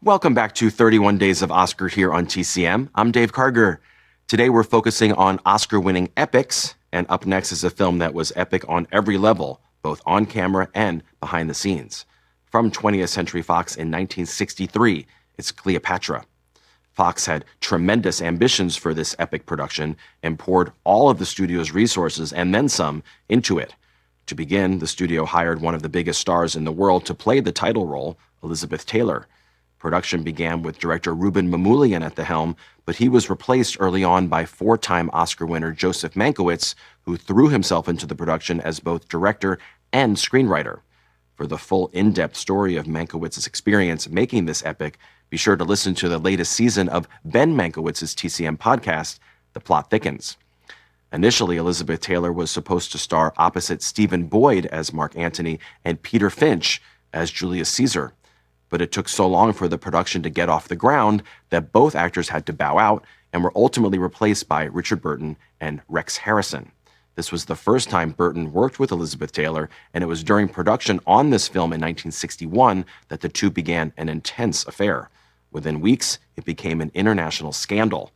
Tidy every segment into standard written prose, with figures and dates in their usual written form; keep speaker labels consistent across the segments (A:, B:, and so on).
A: Welcome back to 31 Days of Oscar here on TCM. I'm Dave Karger. Today we're focusing on Oscar-winning epics, and up next is a film that was epic on every level, both on camera and behind the scenes. From 20th Century Fox in 1963, it's Cleopatra. Fox had tremendous ambitions for this epic production and poured all of the studio's resources and then some into it. To begin, the studio hired one of the biggest stars in the world to play the title role, Elizabeth Taylor. Production began with director Ruben Mamoulian at the helm, but he was replaced early on by four-time Oscar winner Joseph Mankiewicz, who threw himself into the production as both director and screenwriter. For the full in-depth story of Mankiewicz's experience making this epic, be sure to listen to the latest season of Ben Mankiewicz's TCM podcast, The Plot Thickens. Initially, Elizabeth Taylor was supposed to star opposite Stephen Boyd as Mark Antony and Peter Finch as Julius Caesar. But it took so long for the production to get off the ground that both actors had to bow out and were ultimately replaced by Richard Burton and Rex Harrison. This was the first time Burton worked with Elizabeth Taylor, and it was during production on this film in 1961 that the two began an intense affair. Within weeks, it became an international scandal.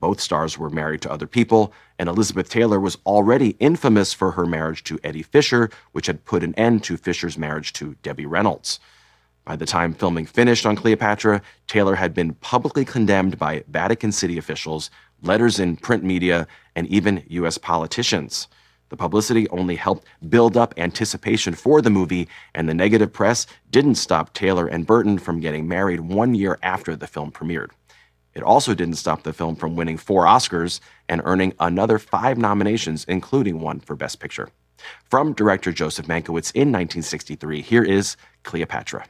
A: Both stars were married to other people, and Elizabeth Taylor was already infamous for her marriage to Eddie Fisher, which had put an end to Fisher's marriage to Debbie Reynolds. By the time filming finished on Cleopatra, Taylor had been publicly condemned by Vatican City officials, letters in print media, and even U.S. politicians. The publicity only helped build up anticipation for the movie, and the negative press didn't stop Taylor and Burton from getting married 1 year after the film premiered. It also didn't stop the film from winning 4 Oscars and earning another 5 nominations, including one for Best Picture. From director Joseph Mankiewicz in 1963, here is Cleopatra.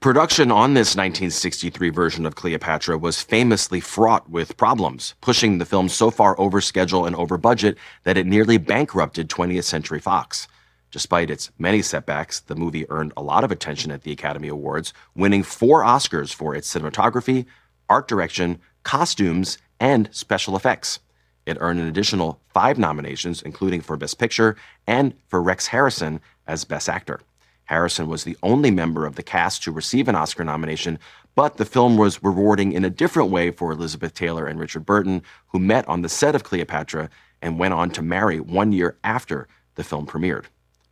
A: Production on this 1963 version of Cleopatra was famously fraught with problems, pushing the film so far over schedule and over budget that it nearly bankrupted 20th Century Fox. Despite its many setbacks, the movie earned a lot of attention at the Academy Awards, winning 4 Oscars for its cinematography, art direction, costumes, and special effects. It earned an additional 5 nominations, including for Best Picture and for Rex Harrison as Best Actor. Harrison was the only member of the cast to receive an Oscar nomination, but the film was rewarding in a different way for Elizabeth Taylor and Richard Burton, who met on the set of Cleopatra and went on to marry 1 year after the film premiered.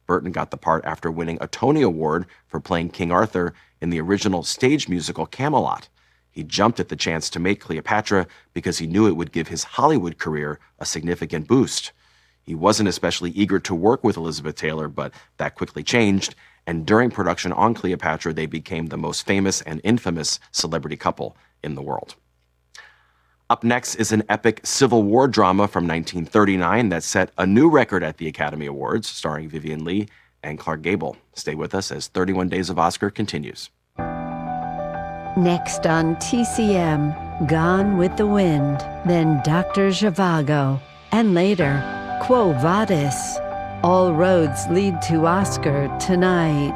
A: Burton got the part after winning a Tony Award for playing King Arthur in the original stage musical Camelot. He jumped at the chance to make Cleopatra because he knew it would give his Hollywood career a significant boost. He wasn't especially eager to work with Elizabeth Taylor, but that quickly changed, and during production on Cleopatra, they became the most famous and infamous celebrity couple in the world. Up next is an epic Civil War drama from 1939 that set a new record at the Academy Awards, starring Vivien Leigh and Clark Gable. Stay with us as 31 Days of Oscar continues.
B: Next on TCM, Gone with the Wind, then Dr. Zhivago, and later, Quo Vadis? All roads lead to Oscar tonight.